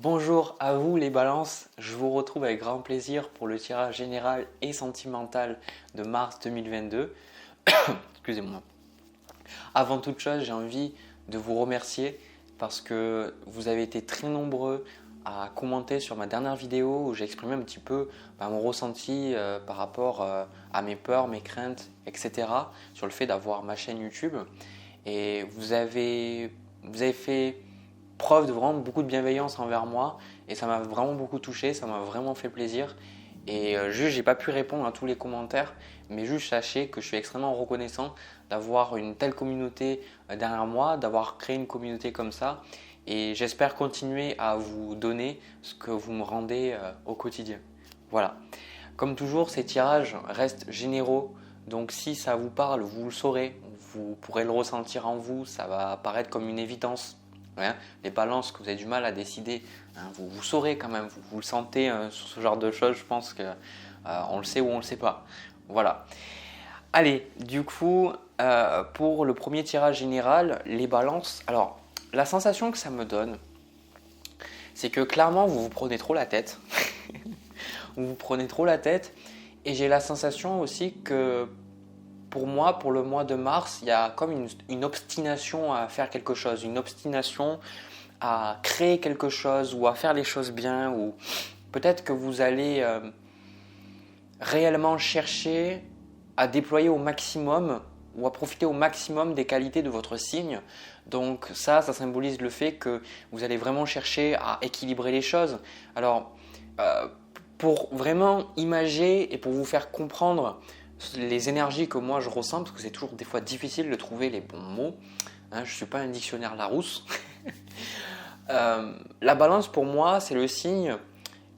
Bonjour à vous les balances, je vous retrouve avec grand plaisir pour le tirage général et sentimental de mars 2022. Excusez-moi. Avant toute chose, j'ai envie de vous remercier parce que vous avez été très nombreux à commenter sur ma dernière vidéo où j'ai exprimé un petit peu mon ressenti par rapport à mes peurs, mes craintes, etc. sur le fait d'avoir ma chaîne YouTube. Et vous avez fait preuve de vraiment beaucoup de bienveillance envers moi et ça m'a vraiment beaucoup touché, ça m'a vraiment fait plaisir. Et juste, j'ai pas pu répondre à tous les commentaires, mais juste sachez que je suis extrêmement reconnaissant d'avoir une telle communauté derrière moi, d'avoir créé une communauté comme ça. Et j'espère continuer à vous donner ce que vous me rendez au quotidien. Voilà. Comme toujours, ces tirages restent généraux. Donc si ça vous parle, vous le saurez, vous pourrez le ressentir en vous, ça va apparaître comme une évidence. Les balances que vous avez du mal à décider, vous saurez quand même, vous le sentez sur ce genre de choses, je pense qu'on le sait ou on ne le sait pas. Voilà. Allez, du coup, pour le premier tirage général, les balances, alors la sensation que ça me donne, c'est que clairement vous vous prenez trop la tête. Vous vous prenez trop la tête et j'ai la sensation aussi que pour moi, pour le mois de mars, il y a comme une obstination à faire quelque chose, une obstination à créer quelque chose ou à faire les choses bien, ou peut-être que vous allez réellement chercher à déployer au maximum ou à profiter au maximum des qualités de votre signe. Donc ça symbolise le fait que vous allez vraiment chercher à équilibrer les choses. Alors, pour vraiment imager et pour vous faire comprendre les énergies que moi je ressens, parce que c'est toujours des fois difficile de trouver les bons mots, je ne suis pas un dictionnaire Larousse. La balance pour moi c'est le signe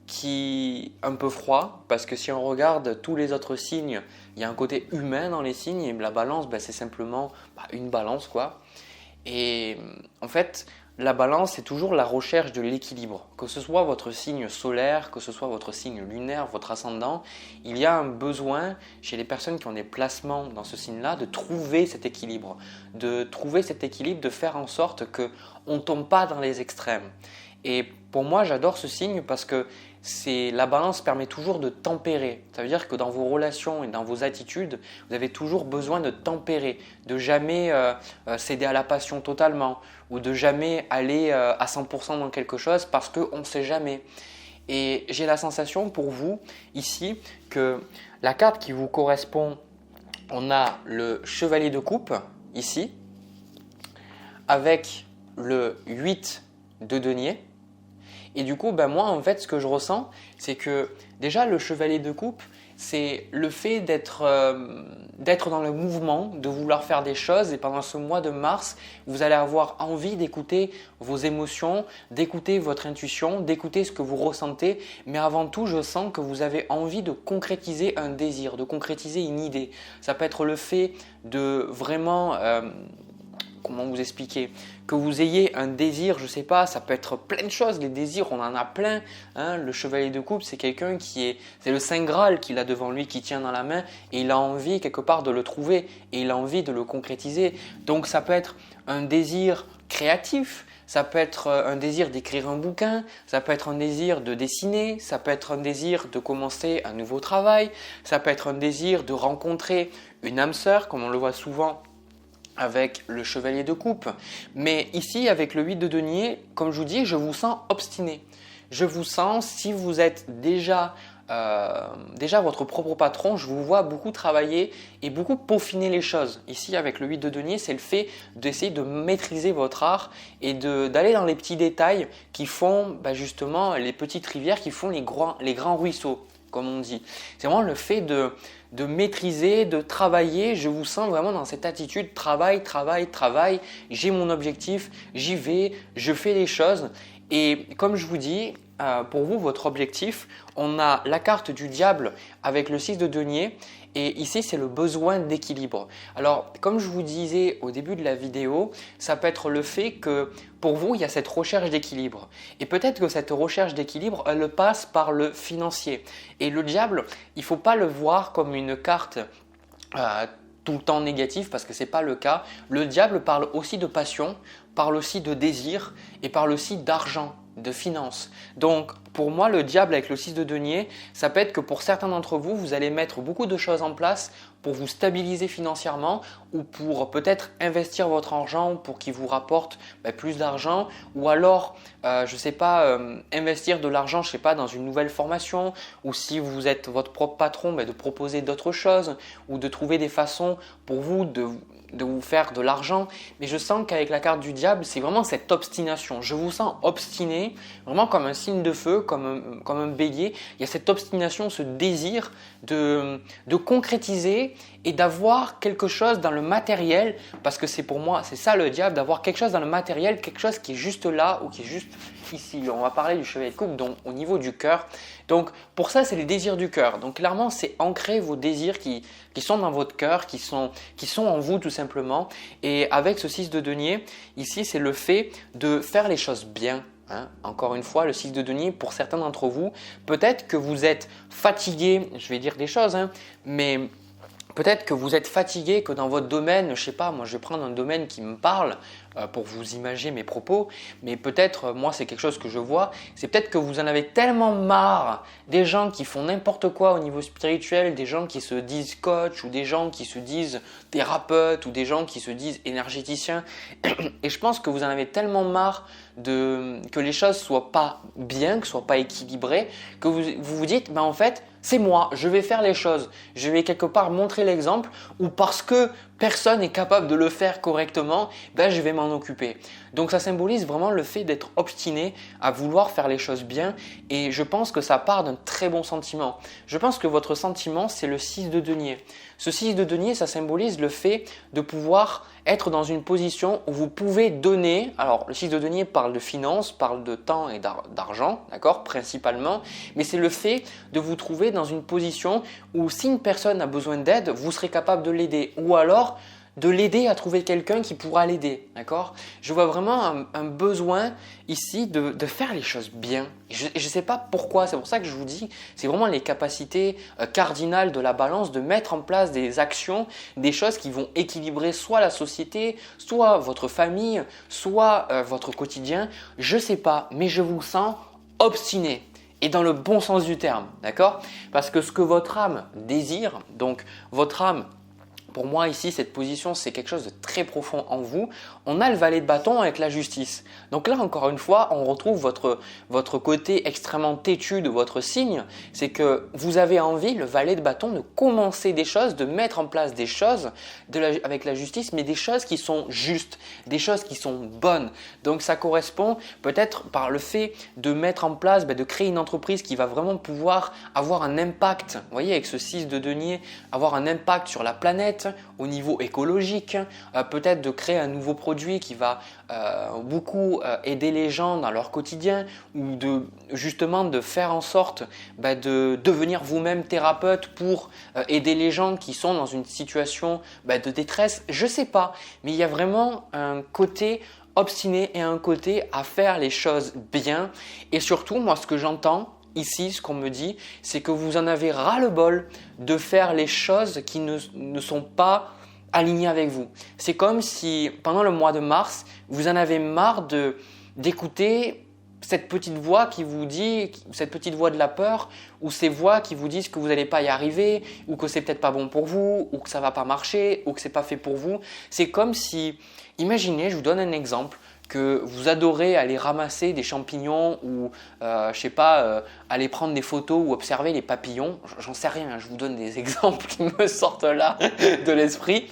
qui est un peu froid, parce que si on regarde tous les autres signes, il y a un côté humain dans les signes, et la balance c'est simplement une balance quoi. Et en fait, la balance, c'est toujours la recherche de l'équilibre. Que ce soit votre signe solaire, que ce soit votre signe lunaire, votre ascendant, il y a un besoin chez les personnes qui ont des placements dans ce signe-là de trouver cet équilibre. De trouver cet équilibre, de faire en sorte qu'on ne tombe pas dans les extrêmes. Et pour moi, j'adore ce signe parce que la balance permet toujours de tempérer. Ça veut dire que dans vos relations et dans vos attitudes, vous avez toujours besoin de tempérer, de jamais céder à la passion totalement ou de jamais aller à 100% dans quelque chose parce qu'on ne sait jamais. Et j'ai la sensation pour vous ici que la carte qui vous correspond, on a le chevalier de coupe ici avec le 8 de denier. Et du coup, moi, en fait, ce que je ressens, c'est que déjà, le chevalier de coupe, c'est le fait d'être dans le mouvement, de vouloir faire des choses. Et pendant ce mois de mars, vous allez avoir envie d'écouter vos émotions, d'écouter votre intuition, d'écouter ce que vous ressentez. Mais avant tout, je sens que vous avez envie de concrétiser un désir, de concrétiser une idée. Ça peut être le fait de vraiment… comment vous expliquer? Que vous ayez un désir, je ne sais pas, ça peut être plein de choses, les désirs, on en a plein. Le chevalier de coupe, c'est quelqu'un c'est le Saint Graal qu'il a devant lui, qui tient dans la main et il a envie quelque part de le trouver et il a envie de le concrétiser. Donc ça peut être un désir créatif, ça peut être un désir d'écrire un bouquin, ça peut être un désir de dessiner, ça peut être un désir de commencer un nouveau travail, ça peut être un désir de rencontrer une âme sœur, comme on le voit souvent avec le chevalier de coupe. Mais ici, avec le 8 de denier, comme je vous dis, je vous sens obstiné. Je vous sens, si vous êtes déjà votre propre patron, je vous vois beaucoup travailler et beaucoup peaufiner les choses. Ici, avec le 8 de denier, c'est le fait d'essayer de maîtriser votre art et d'aller dans les petits détails qui font justement les petites rivières, qui font les grands ruisseaux, comme on dit. C'est vraiment le fait de maîtriser, de travailler. Je vous sens vraiment dans cette attitude travail, travail, travail. J'ai mon objectif, j'y vais, je fais les choses. Et comme je vous dis, pour vous, votre objectif, on a la carte du diable avec le 6 de denier. Et ici, c'est le besoin d'équilibre. Alors, comme je vous disais au début de la vidéo, ça peut être le fait que pour vous, il y a cette recherche d'équilibre. Et peut-être que cette recherche d'équilibre, elle passe par le financier. Et le diable, il ne faut pas le voir comme une carte tout le temps négative parce que ce n'est pas le cas. Le diable parle aussi de passion, parle aussi de désir et parle aussi d'argent. de finances. Donc pour moi, le diable avec le 6 de denier, ça peut être que pour certains d'entre vous, vous allez mettre beaucoup de choses en place pour vous stabiliser financièrement ou pour peut-être investir votre argent pour qu'il vous rapporte plus d'argent, ou alors, je ne sais pas, investir de l'argent, je sais pas, dans une nouvelle formation, ou si vous êtes votre propre patron, de proposer d'autres choses ou de trouver des façons pour vous de vous faire de l'argent. Mais je sens qu'avec la carte du diable, c'est vraiment cette obstination. Je vous sens obstiné, vraiment comme un signe de feu, comme un bélier. Il y a cette obstination, ce désir de concrétiser et d'avoir quelque chose dans le matériel, parce que c'est pour moi, c'est ça le diable, d'avoir quelque chose dans le matériel, quelque chose qui est juste là ou qui est juste ici. On va parler du chevalier de coupe, donc au niveau du cœur. Donc pour ça, c'est les désirs du cœur. Donc clairement, c'est ancrer vos désirs qui sont dans votre cœur, qui sont en vous tout simplement. Et avec ce 6 de denier, ici, c'est le fait de faire les choses bien. Encore une fois, le 6 de denier, pour certains d'entre vous, peut-être que vous êtes fatigué, je vais dire des choses, mais peut-être que vous êtes fatigué, que dans votre domaine, je ne sais pas, moi je vais prendre un domaine qui me parle pour vous imaginer mes propos, mais peut-être, moi c'est quelque chose que je vois, c'est peut-être que vous en avez tellement marre des gens qui font n'importe quoi au niveau spirituel, des gens qui se disent coach ou des gens qui se disent thérapeutes ou des gens qui se disent énergéticiens, et je pense que vous en avez tellement marre que les choses ne soient pas bien, que ce ne soient pas équilibrées, que vous vous dites, en fait, c'est moi, je vais faire les choses, je vais quelque part montrer l'exemple, ou parce que personne n'est capable de le faire correctement, je vais m'en occuper. Donc ça symbolise vraiment le fait d'être obstiné à vouloir faire les choses bien, et je pense que ça part d'un très bon sentiment. Je pense que votre sentiment, c'est le 6 de denier. Ce 6 de denier, ça symbolise le fait de pouvoir être dans une position où vous pouvez donner. Alors le 6 de denier parle de finances, parle de temps et d'argent, d'accord, principalement, mais c'est le fait de vous trouver dans une position où si une personne a besoin d'aide, vous serez capable de l'aider, ou alors de l'aider à trouver quelqu'un qui pourra l'aider, d'accord? Je vois vraiment un besoin ici de faire les choses bien. Je ne sais pas pourquoi, c'est pour ça que je vous dis, c'est vraiment les capacités cardinales de la balance, de mettre en place des actions, des choses qui vont équilibrer soit la société, soit votre famille, soit votre quotidien. Je ne sais pas, mais je vous sens obstiné. Et dans le bon sens du terme, d'accord? Parce que ce que votre âme désire, donc votre âme, pour moi ici, cette position, c'est quelque chose de très profond en vous. On a le valet de bâton avec la justice. Donc là, encore une fois, on retrouve votre côté extrêmement têtu de votre signe. C'est que vous avez envie, le valet de bâton, de commencer des choses, de mettre en place des choses avec la justice, mais des choses qui sont justes, des choses qui sont bonnes. Donc ça correspond peut-être par le fait de mettre en place, de créer une entreprise qui va vraiment pouvoir avoir un impact. Vous voyez, avec ce 6 de denier, avoir un impact sur la planète, au niveau écologique, peut-être de créer un nouveau produit qui va beaucoup aider les gens dans leur quotidien, ou justement de faire en sorte de devenir vous-même thérapeute pour aider les gens qui sont dans une situation de détresse. Je ne sais pas, mais il y a vraiment un côté obstiné et un côté à faire les choses bien. Et surtout, moi ce que j'entends ici, ce qu'on me dit, c'est que vous en avez ras-le-bol de faire les choses qui ne sont pas alignées avec vous. C'est comme si pendant le mois de mars, vous en avez marre d'écouter cette petite voix qui vous dit, cette petite voix de la peur, ou ces voix qui vous disent que vous n'allez pas y arriver, ou que c'est peut-être pas bon pour vous, ou que ça va pas marcher, ou que c'est pas fait pour vous. C'est comme si, imaginez, je vous donne un exemple, que vous adorez aller ramasser des champignons ou aller prendre des photos ou observer les papillons, j'en sais rien, je vous donne des exemples qui me sortent là de l'esprit.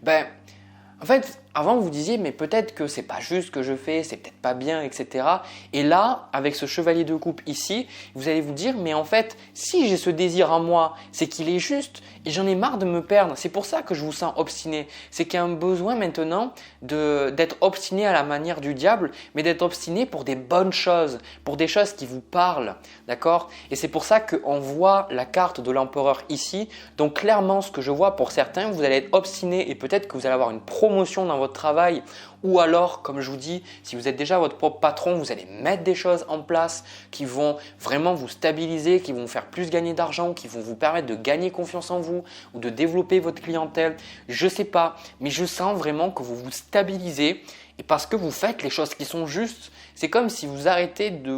En fait, avant vous disiez mais peut-être que c'est pas juste ce que je fais, c'est peut-être pas bien, etc. Et là, avec ce chevalier de coupe ici, vous allez vous dire mais en fait, si j'ai ce désir en moi, c'est qu'il est juste et j'en ai marre de me perdre. C'est pour ça que je vous sens obstiné. C'est qu'il y a un besoin maintenant d'être obstiné à la manière du diable, mais d'être obstiné pour des bonnes choses, pour des choses qui vous parlent, d'accord? Et c'est pour ça qu'on voit la carte de l'empereur ici. Donc clairement, ce que je vois pour certains, vous allez être obstiné et peut-être que vous allez avoir une promotion dans votre travail, ou alors, comme je vous dis, si vous êtes déjà votre propre patron, vous allez mettre des choses en place qui vont vraiment vous stabiliser, qui vont vous faire plus gagner d'argent, qui vont vous permettre de gagner confiance en vous ou de développer votre clientèle. Je ne sais pas, mais je sens vraiment que vous vous stabilisez et parce que vous faites les choses qui sont justes. C'est comme si vous arrêtez de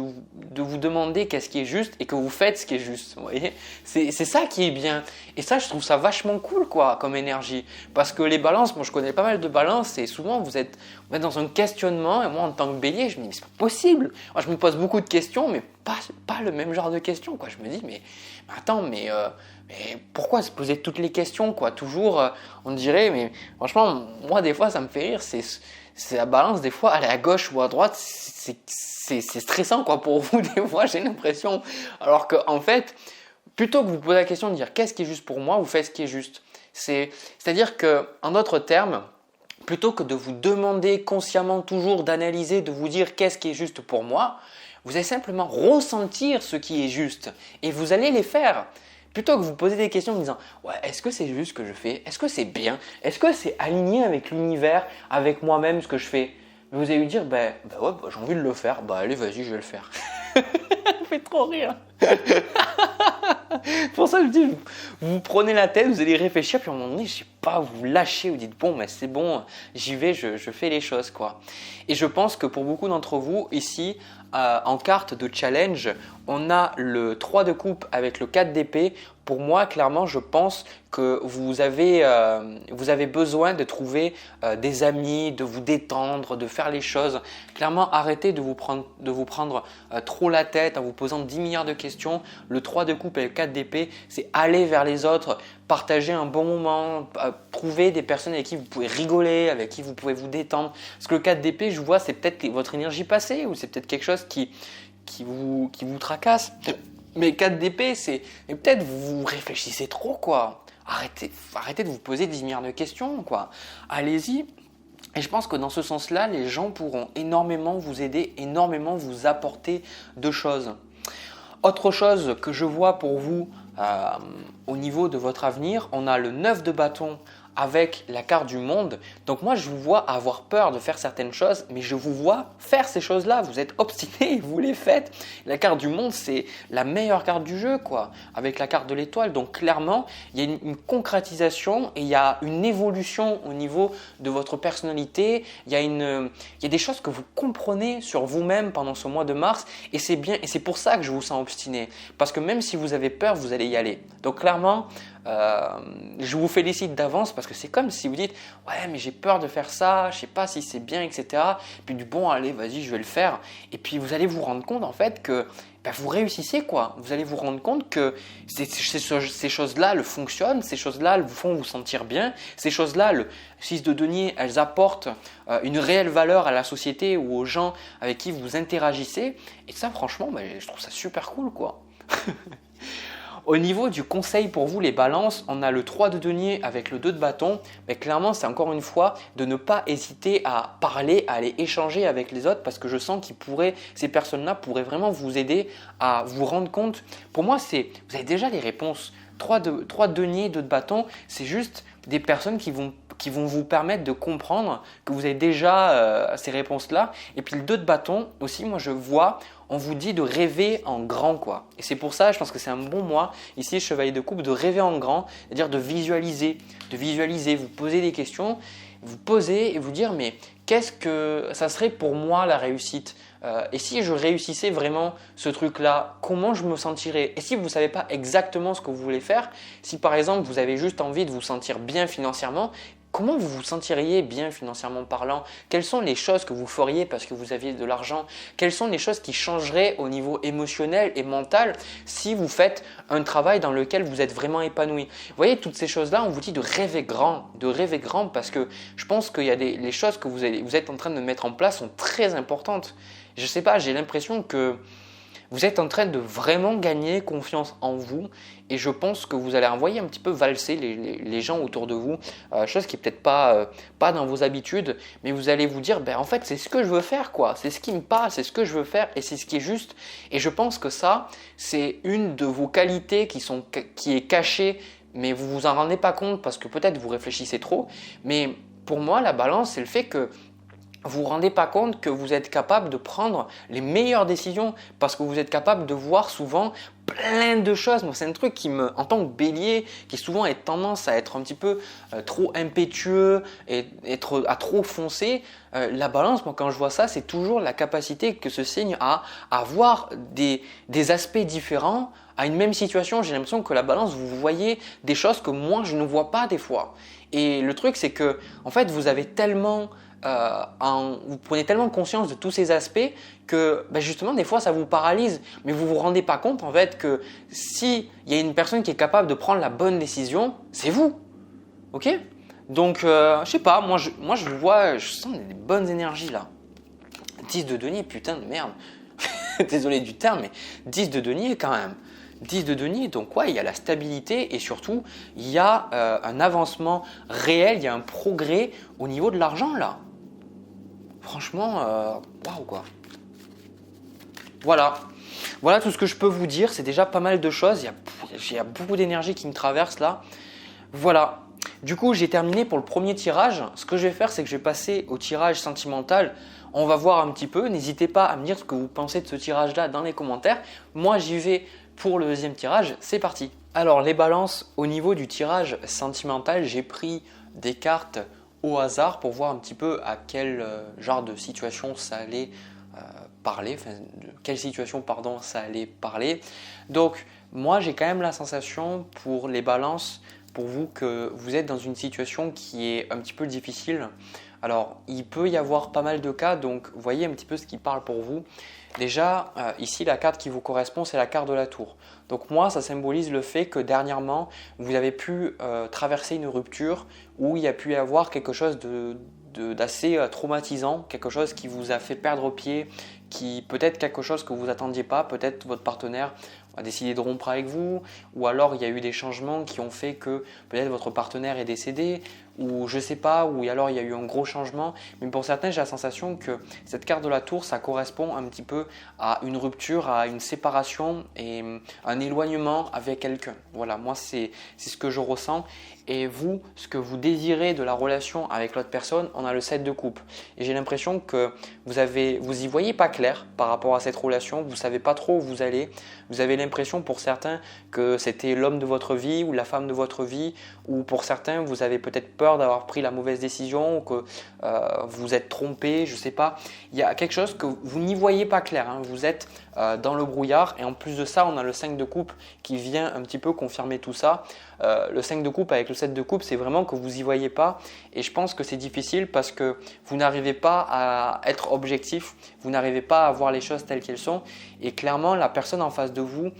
vous demander qu'est-ce qui est juste et que vous faites ce qui est juste. Vous voyez, c'est ça qui est bien. Et ça, je trouve ça vachement cool quoi, comme énergie. Parce que les balances, moi je connais pas mal de balances et souvent vous êtes dans un questionnement. Et moi en tant que bélier, je me dis mais c'est pas possible. Moi, je me pose beaucoup de questions, mais pas le même genre de questions. Quoi. Je me dis mais attends, mais pourquoi se poser toutes les questions quoi? Toujours, on dirait, mais franchement, moi des fois ça me fait rire. C'est la balance, des fois, aller à gauche ou à droite, c'est stressant quoi pour vous, des fois, j'ai l'impression. Alors qu'en fait, plutôt que vous posez la question de dire qu'est-ce qui est juste pour moi, vous faites ce qui est juste. C'est-à-dire qu'en d'autres termes, plutôt que de vous demander consciemment toujours d'analyser, de vous dire qu'est-ce qui est juste pour moi, vous allez simplement ressentir ce qui est juste et vous allez les faire. Plutôt que vous posez des questions en disant ouais, est-ce que c'est juste ce que je fais? Est-ce que c'est bien? Est-ce que c'est aligné avec l'univers, avec moi-même ce que je fais? Mais vous allez lui dire ouais, j'ai envie de le faire. Bah allez, vas-y, je vais le faire. Ça me fait trop rire. Pour ça, je dis, vous prenez la tête, vous allez réfléchir, puis à un moment donné, je sais pas, vous lâchez, vous dites bon, mais c'est bon, j'y vais, je fais les choses quoi. Et je pense que pour beaucoup d'entre vous ici, en carte de challenge, on a le 3 de coupe avec le 4 d'épée. Pour moi, clairement, je pense que vous avez besoin de trouver des amis, de vous détendre, de faire les choses. Clairement, arrêtez de vous prendre trop la tête en vous posant 10 milliards de questions. Le 3 de coupe et le 4 d'épée, c'est aller vers les autres, partager un bon moment, trouver des personnes avec qui vous pouvez rigoler, avec qui vous pouvez vous détendre. Parce que le 4 d'épée, je vois, c'est peut-être votre énergie passée ou c'est peut-être quelque chose qui vous tracasse. Mais 4 d'épée, mais peut-être vous réfléchissez trop quoi. Arrêtez de vous poser 10 milliards de questions quoi. Allez-y. Et je pense que dans ce sens-là, les gens pourront énormément vous aider, énormément vous apporter de choses. Autre chose que je vois pour vous au niveau de votre avenir, on a le 9 de bâton avec la carte du monde. Donc moi, je vous vois avoir peur de faire certaines choses, mais je vous vois faire ces choses-là. Vous êtes obstiné, vous les faites. La carte du monde, c'est la meilleure carte du jeu, quoi, avec la carte de l'étoile. Donc clairement, il y a une concrétisation et il y a une évolution au niveau de votre personnalité. Il y a des choses que vous comprenez sur vous-même pendant ce mois de mars et c'est bien. Et c'est pour ça que je vous sens obstiné. Parce que même si vous avez peur, vous allez y aller. Donc clairement, je vous félicite d'avance parce que c'est comme si vous dites ouais mais j'ai peur de faire ça, je sais pas si c'est bien etc. Puis du bon allez vas-y je vais le faire et puis vous allez vous rendre compte en fait que vous réussissez quoi. Vous allez vous rendre compte que ces choses-là le fonctionnent, ces choses-là vous font vous sentir bien, ces choses-là le 6 de denier elles apportent une réelle valeur à la société ou aux gens avec qui vous interagissez et ça franchement je trouve ça super cool quoi. Au niveau du conseil pour vous les balances, on a le 3 de denier avec le 2 de bâton. Mais clairement, c'est encore une fois de ne pas hésiter à parler, à aller échanger avec les autres parce que je sens ces personnes-là pourraient vraiment vous aider à vous rendre compte. Pour moi, vous avez déjà les réponses. 3 de denier, 2 de bâton, c'est juste des personnes qui vont vous permettre de comprendre que vous avez déjà ces réponses-là. Et puis le 2 de bâton aussi, moi je vois, on vous dit de rêver en grand quoi. Et c'est pour ça, je pense que c'est un bon mois, ici chevalier de coupe, de rêver en grand, c'est-à-dire de visualiser, vous poser des questions, vous poser et vous dire mais qu'est-ce que ça serait pour moi la réussite? Et si je réussissais vraiment ce truc-là, comment je me sentirais? Et si vous ne savez pas exactement ce que vous voulez faire, si par exemple vous avez juste envie de vous sentir bien financièrement, comment vous vous sentiriez bien financièrement parlant? Quelles sont les choses que vous feriez parce que vous aviez de l'argent? Quelles sont les choses qui changeraient au niveau émotionnel et mental si vous faites un travail dans lequel vous êtes vraiment épanoui? Vous voyez, toutes ces choses-là, on vous dit de rêver grand parce que je pense qu'il y a les choses que vous êtes en train de mettre en place sont très importantes. Je ne sais pas, j'ai l'impression que vous êtes en train de vraiment gagner confiance en vous et je pense que vous allez envoyer un petit peu valser les gens autour de vous, chose qui n'est peut-être pas dans vos habitudes, mais vous allez vous dire en fait c'est ce que je veux faire quoi, c'est ce qui me parle, c'est ce que je veux faire et c'est ce qui est juste. Et je pense que ça c'est une de vos qualités qui est cachée mais vous vous en rendez pas compte parce que peut-être vous réfléchissez trop. Mais pour moi la balance c'est le fait que vous ne vous rendez pas compte que vous êtes capable de prendre les meilleures décisions parce que vous êtes capable de voir souvent plein de choses. Moi, c'est un truc en tant que bélier, qui souvent a tendance à être un petit peu trop impétueux et à trop foncer. La balance, moi, quand je vois ça, c'est toujours la capacité que ce signe a à voir des aspects différents à une même situation. J'ai l'impression que la balance, vous voyez des choses que moi, je ne vois pas des fois. Et le truc, c'est que, en fait, vous avez tellement vous prenez tellement conscience de tous ces aspects que justement des fois ça vous paralyse, mais vous vous rendez pas compte en fait que si il y a une personne qui est capable de prendre la bonne décision, c'est vous, ok? Donc je sais pas, moi je vous vois, je sens des bonnes énergies là. 10 de denier, putain de merde. Désolé du terme, mais 10 de denier quand même. 10 de denier, donc ouais, il y a la stabilité et surtout il y a un avancement réel, il y a un progrès au niveau de l'argent là. Franchement, waouh quoi. Voilà tout ce que je peux vous dire. C'est déjà pas mal de choses. Il y a beaucoup d'énergie qui me traverse là. Voilà. Du coup, j'ai terminé pour le premier tirage. Ce que je vais faire, c'est que je vais passer au tirage sentimental. On va voir un petit peu. N'hésitez pas à me dire ce que vous pensez de ce tirage-là dans les commentaires. Moi, j'y vais pour le deuxième tirage. C'est parti. Alors, les balances, au niveau du tirage sentimental, j'ai pris des cartes au hasard pour voir un petit peu à quel genre de situation ça allait parler, enfin de quelle situation pardon ça allait parler. Donc moi j'ai quand même la sensation pour les balances, pour vous, que vous êtes dans une situation qui est un petit peu difficile. Alors il peut y avoir pas mal de cas, donc voyez un petit peu ce qui parle pour vous. Déjà, ici, la carte qui vous correspond, c'est la carte de la tour. Donc moi, ça symbolise le fait que dernièrement, vous avez pu traverser une rupture où il y a pu y avoir quelque chose d'assez traumatisant, quelque chose qui vous a fait perdre pied, qui peut-être quelque chose que vous attendiez pas, peut-être votre partenaire a décidé de rompre avec vous, ou alors il y a eu des changements qui ont fait que peut-être votre partenaire est décédé, ou je sais pas, ou alors il y a eu un gros changement. Mais pour certains, j'ai la sensation que cette carte de la tour, ça correspond un petit peu à une rupture, à une séparation et un éloignement avec quelqu'un. Voilà, moi c'est ce que je ressens. Et vous, ce que vous désirez de la relation avec l'autre personne, on a le 7 de coupe. Et j'ai l'impression que vous y voyez pas clair par rapport à cette relation, vous savez pas trop où vous allez. Vous avez l'impression pour certains que c'était l'homme de votre vie ou la femme de votre vie, ou pour certains, vous avez peut-être peur d'avoir pris la mauvaise décision, ou que vous êtes trompé, je sais pas. Il y a quelque chose que vous n'y voyez pas clair, hein. Vous êtes dans le brouillard, et en plus de ça, on a le 5 de coupe qui vient un petit peu confirmer tout ça. Le 5 de coupe avec le 7 de coupe, c'est vraiment que vous n'y voyez pas, et je pense que c'est difficile parce que vous n'arrivez pas à être objectif, vous n'arrivez pas à voir les choses telles qu'elles sont, et clairement la personne en face de vous,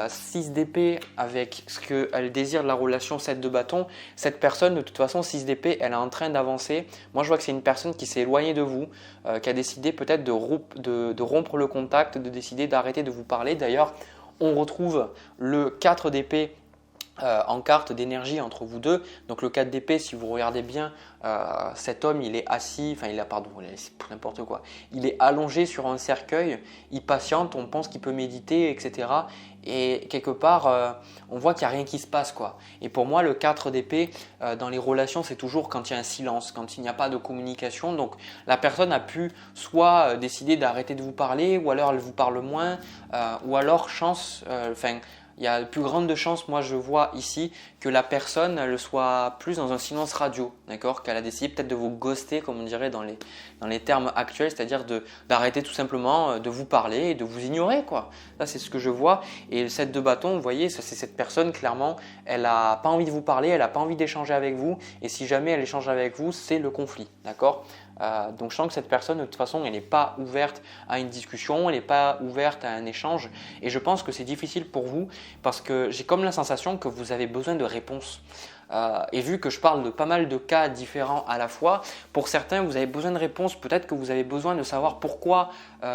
6 d'épée avec ce qu'elle désire de la relation 7 de bâton, cette personne de toute façon 6 d'épée, elle est en train d'avancer. Moi je vois que c'est une personne qui s'est éloignée de vous, qui a décidé peut-être de rompre le contact, de décider d'arrêter de vous parler. D'ailleurs on retrouve le 4 d'épée en carte d'énergie entre vous deux. Donc le 4 d'épée, si vous regardez bien, cet homme il est assis, enfin c'est n'importe quoi. Il est allongé sur un cercueil, il patiente, on pense qu'il peut méditer, etc. Et quelque part, on voit qu'il n'y a rien qui se passe, quoi. Et pour moi, le 4 d'épée, dans les relations, c'est toujours quand il y a un silence, quand il n'y a pas de communication. Donc la personne a pu soit décider d'arrêter de vous parler, ou alors elle vous parle moins, ou alors il y a de plus grandes chances, moi je vois ici, que la personne elle soit plus dans un silence radio, d'accord, qu'elle a décidé peut-être de vous ghoster, comme on dirait dans les termes actuels, c'est-à-dire d'arrêter tout simplement de vous parler et de vous ignorer, quoi. Ça c'est ce que je vois. Et le 7 de bâton, vous voyez, c'est cette personne, clairement, elle n'a pas envie de vous parler, elle n'a pas envie d'échanger avec vous, et si jamais elle échange avec vous, c'est le conflit, d'accord. Donc je sens que cette personne de toute façon elle n'est pas ouverte à une discussion, elle n'est pas ouverte à un échange, et je pense que c'est difficile pour vous parce que j'ai comme la sensation que vous avez besoin de réponses. Et vu que je parle de pas mal de cas différents à la fois, pour certains vous avez besoin de réponses, peut-être que vous avez besoin de savoir pourquoi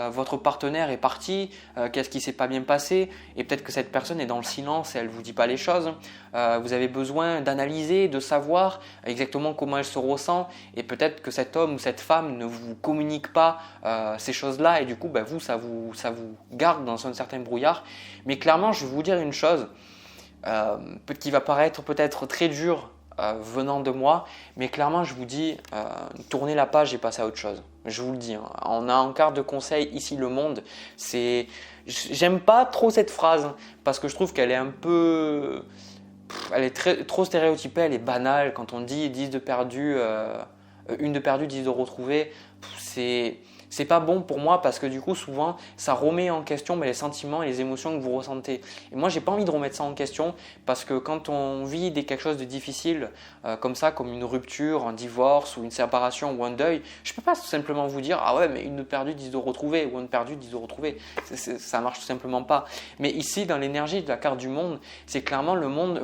votre partenaire est parti, qu'est-ce qui s'est pas bien passé, et peut-être que cette personne est dans le silence et elle ne vous dit pas les choses. Vous avez besoin d'analyser, de savoir exactement comment elle se ressent, et peut-être que cet homme ou cette femme ne vous communique pas ces choses-là, et du coup vous, ça vous garde dans un certain brouillard. Mais clairement, je vais vous dire une chose, qui va paraître peut-être très dur venant de moi, mais clairement je vous dis, tournez la page et passez à autre chose. Je vous le dis, hein. On a en carte de conseil ici le monde. J'aime pas trop cette phrase parce que je trouve qu'elle est un peu, elle est trop stéréotypée, elle est banale. Quand on dit 10 de perdu, une de perdu, 10 de retrouvé, c'est pas bon pour moi parce que du coup souvent ça remet en question les sentiments et les émotions que vous ressentez. Et moi j'ai pas envie de remettre ça en question parce que quand on vit quelque chose de difficile comme ça, comme une rupture, un divorce ou une séparation ou un deuil, je peux pas tout simplement vous dire ah ouais mais une de perdue 10 de retrouvée ou une perdue 10 de retrouvée. Ça marche tout simplement pas. Mais ici dans l'énergie de la carte du monde, c'est clairement le monde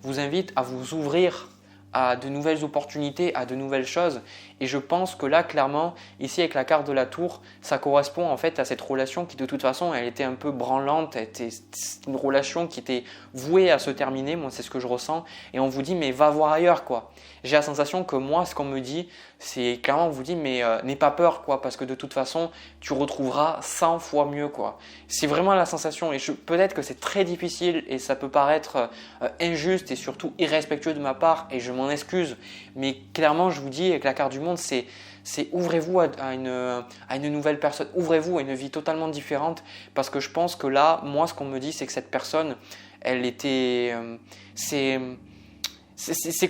vous invite à vous ouvrir à de nouvelles opportunités, à de nouvelles choses. Et je pense que là, clairement, ici avec la carte de la tour, ça correspond en fait à cette relation qui de toute façon, elle était un peu branlante, elle était une relation qui était vouée à se terminer, moi c'est ce que je ressens. Et on vous dit, mais va voir ailleurs quoi. J'ai la sensation que moi, ce qu'on me dit, c'est clairement on vous dit, mais n'aie pas peur quoi, parce que de toute façon, tu retrouveras 100 fois mieux quoi. C'est vraiment la sensation et peut-être que c'est très difficile et ça peut paraître injuste et surtout irrespectueux de ma part et je m'en excuse, mais clairement je vous dis avec la carte du monde, c'est ouvrez-vous à une nouvelle personne, ouvrez-vous à une vie totalement différente parce que je pense que là, moi ce qu'on me dit c'est que cette personne, elle était, c'est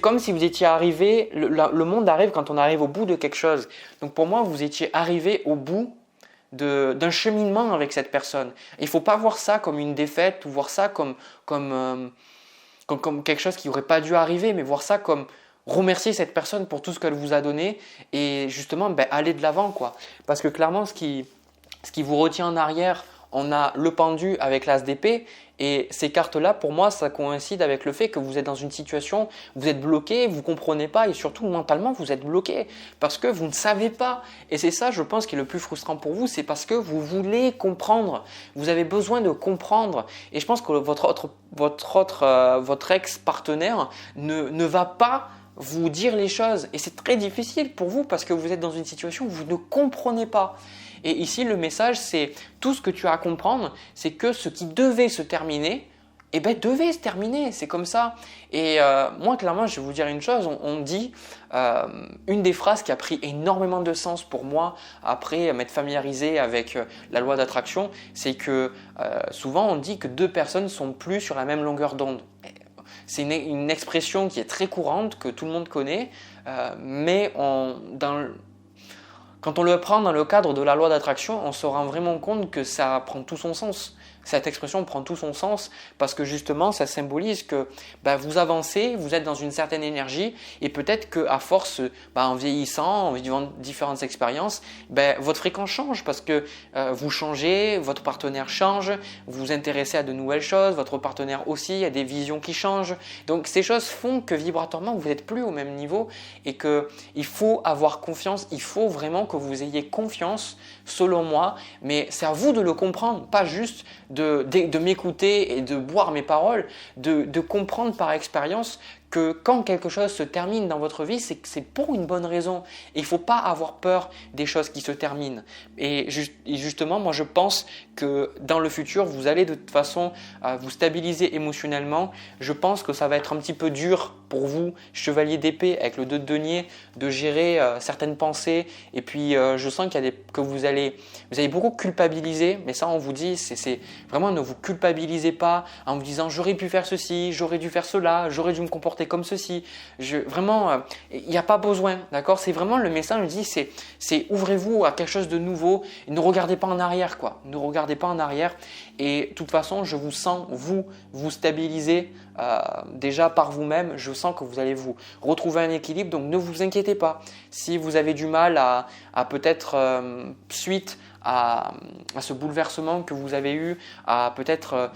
comme si vous étiez arrivé, le monde arrive quand on arrive au bout de quelque chose. Donc pour moi, vous étiez arrivé au bout d'un cheminement avec cette personne. Il ne faut pas voir ça comme une défaite ou voir ça comme quelque chose qui n'aurait pas dû arriver, mais voir ça comme remercier cette personne pour tout ce qu'elle vous a donné et justement aller de l'avant quoi. Parce que clairement, ce qui vous retient en arrière, on a le pendu avec l'as d'épée et ces cartes-là, pour moi, ça coïncide avec le fait que vous êtes dans une situation, vous êtes bloqué, vous ne comprenez pas et surtout mentalement, vous êtes bloqué parce que vous ne savez pas. Et c'est ça, je pense, qui est le plus frustrant pour vous, c'est parce que vous voulez comprendre. Vous avez besoin de comprendre. Et je pense que votre ex-partenaire ne va pas vous dire les choses. Et c'est très difficile pour vous parce que vous êtes dans une situation où vous ne comprenez pas. Et ici, le message, c'est tout ce que tu as à comprendre, c'est que ce qui devait se terminer, devait se terminer. C'est comme ça. Et moi, clairement, je vais vous dire une chose. On dit, une des phrases qui a pris énormément de sens pour moi après m'être familiarisé avec la loi d'attraction, c'est que souvent on dit que deux personnes ne sont plus sur la même longueur d'onde. C'est une expression qui est très courante, que tout le monde connaît, mais quand on le prend dans le cadre de la loi d'attraction, on se rend vraiment compte que ça prend tout son sens. Cette expression prend tout son sens parce que justement, ça symbolise que vous avancez, vous êtes dans une certaine énergie et peut-être qu'à force, en vieillissant, en vivant différentes expériences, votre fréquence change parce que vous changez, votre partenaire change, vous vous intéressez à de nouvelles choses, votre partenaire aussi, il y a des visions qui changent. Donc ces choses font que vibratoirement, vous n'êtes plus au même niveau et qu'il faut avoir confiance, il faut vraiment que vous ayez confiance, selon moi, mais c'est à vous de le comprendre, pas juste de m'écouter et de boire mes paroles, de comprendre par expérience que quand quelque chose se termine dans votre vie, c'est que c'est pour une bonne raison. Et il ne faut pas avoir peur des choses qui se terminent. Et justement, moi je pense que dans le futur, vous allez de toute façon vous stabiliser émotionnellement. Je pense que ça va être un petit peu dur pour vous, chevalier d'épée, avec le 2 de denier, de gérer certaines pensées. Et puis je sens que vous allez beaucoup culpabiliser, mais ça on vous dit, c'est vraiment ne vous culpabilisez pas en vous disant j'aurais pu faire ceci, j'aurais dû faire cela, j'aurais dû me comporter comme ceci. Vraiment, il n'y a pas besoin, d'accord? C'est vraiment le message, je dis, c'est ouvrez-vous à quelque chose de nouveau, et ne regardez pas en arrière, quoi. Ne regardez pas en arrière. Et de toute façon, je vous sens, vous stabiliser déjà par vous-même. Je sens que vous allez vous retrouver un équilibre, donc ne vous inquiétez pas. Si vous avez du mal à peut-être suite à ce bouleversement que vous avez eu, à peut-être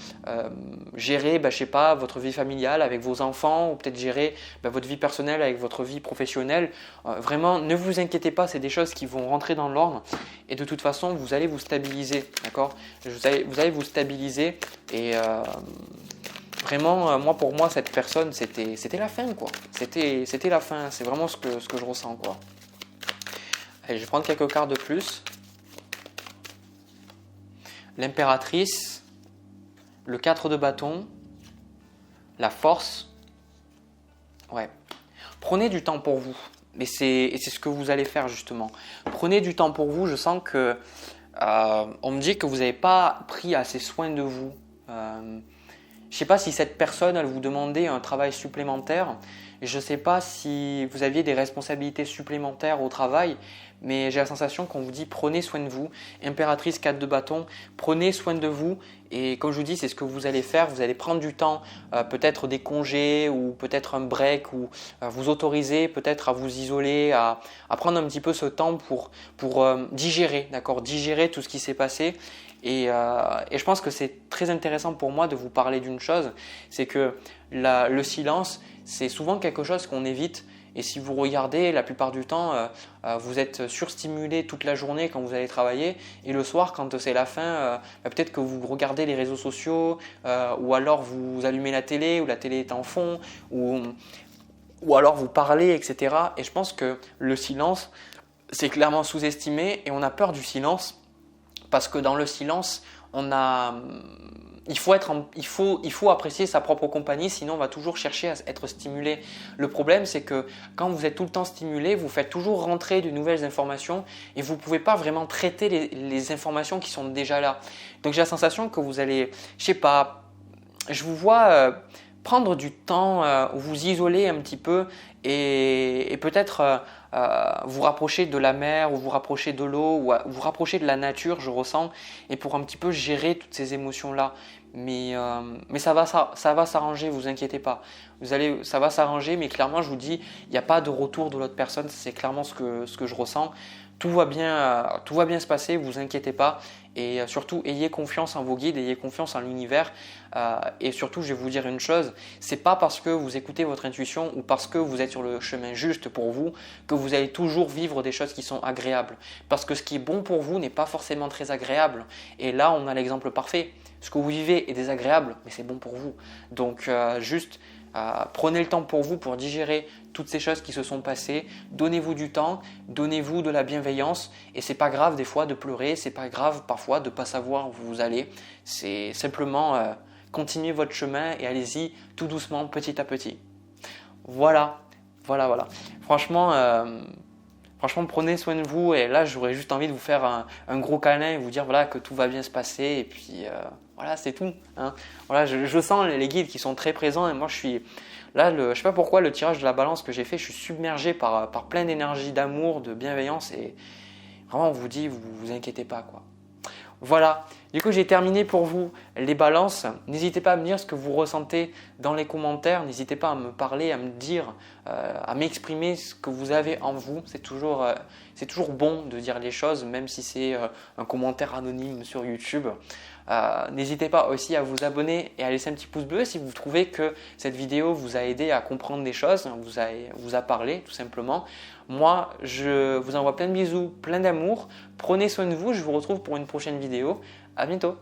gérer, je sais pas, votre vie familiale avec vos enfants ou peut-être gérer votre vie personnelle avec votre vie professionnelle. Vraiment, ne vous inquiétez pas, c'est des choses qui vont rentrer dans l'ordre et de toute façon, vous allez vous stabiliser, d'accord? Vous allez vous stabiliser et vraiment, pour moi, cette personne, c'était la fin, quoi. C'était la fin, c'est vraiment ce que je ressens, quoi. Allez, je vais prendre quelques cartes de plus. L'impératrice, le 4 de bâton, la force. Ouais, Prenez du temps pour vous. Et c'est ce que vous allez faire justement. Prenez du temps pour vous. Je sens que on me dit que vous n'avez pas pris assez soin de vous. Je ne sais pas si cette personne, elle vous demandait un travail supplémentaire. Je ne sais pas si vous aviez des responsabilités supplémentaires au travail, mais j'ai la sensation qu'on vous dit prenez soin de vous. Impératrice 4 de bâton, prenez soin de vous. Et comme je vous dis, c'est ce que vous allez faire. Vous allez prendre du temps, peut-être des congés ou peut-être un break, ou vous autoriser peut-être à vous isoler, à prendre un petit peu ce temps pour digérer, d'accord, digérer tout ce qui s'est passé. Et je pense que c'est très intéressant pour moi de vous parler d'une chose, c'est que le silence, c'est souvent quelque chose qu'on évite. Et si vous regardez, la plupart du temps, vous êtes surstimulé toute la journée quand vous allez travailler. Et le soir, quand c'est la fin, peut-être que vous regardez les réseaux sociaux, ou alors vous allumez la télé, ou la télé est en fond, ou alors vous parlez, etc. Et je pense que le silence, c'est clairement sous-estimé et on a peur du silence. Parce que dans le silence, il faut apprécier sa propre compagnie, sinon on va toujours chercher à être stimulé. Le problème, c'est que quand vous êtes tout le temps stimulé, vous faites toujours rentrer de nouvelles informations et vous ne pouvez pas vraiment traiter les informations qui sont déjà là. Donc j'ai la sensation que vous allez, je sais pas, je vous vois prendre du temps, vous isoler un petit peu et peut-être vous rapprocher de la mer ou vous rapprocher de l'eau ou vous rapprocher de la nature, je ressens, et pour un petit peu gérer toutes ces émotions-là. Mais ça va s'arranger, vous inquiétez pas. Ça va s'arranger, mais clairement, je vous dis, il n'y a pas de retour de l'autre personne, c'est clairement ce que je ressens. Tout va bien se passer, vous inquiétez pas. Et surtout, ayez confiance en vos guides, ayez confiance en l'univers. Et surtout, je vais vous dire une chose, c'est pas parce que vous écoutez votre intuition ou parce que vous êtes sur le chemin juste pour vous que vous allez toujours vivre des choses qui sont agréables. Parce que ce qui est bon pour vous n'est pas forcément très agréable. Et là, on a l'exemple parfait. Ce que vous vivez est désagréable, mais c'est bon pour vous. Donc, prenez le temps pour vous pour digérer toutes ces choses qui se sont passées. Donnez-vous du temps, donnez-vous de la bienveillance. Et c'est pas grave des fois de pleurer, c'est pas grave parfois de ne pas savoir où vous allez. C'est simplement continuez votre chemin et allez-y tout doucement, petit à petit. Voilà. Franchement, prenez soin de vous. Et là, j'aurais juste envie de vous faire un gros câlin et vous dire voilà, que tout va bien se passer. Et puis voilà, c'est tout. Hein. Voilà, je sens les guides qui sont très présents et moi je suis là, je ne sais pas pourquoi le tirage de la balance que j'ai fait, je suis submergé par plein d'énergie, d'amour, de bienveillance et vraiment on vous dit, vous inquiétez pas quoi. Voilà, du coup j'ai terminé pour vous les balances. N'hésitez pas à me dire ce que vous ressentez dans les commentaires. N'hésitez pas à me parler, à me dire, à m'exprimer ce que vous avez en vous. C'est toujours bon de dire les choses, même si c'est un commentaire anonyme sur YouTube. N'hésitez pas aussi à vous abonner et à laisser un petit pouce bleu si vous trouvez que cette vidéo vous a aidé à comprendre des choses, vous a parlé tout simplement. Moi, je vous envoie plein de bisous, plein d'amour. Prenez soin de vous, je vous retrouve pour une prochaine vidéo. À bientôt.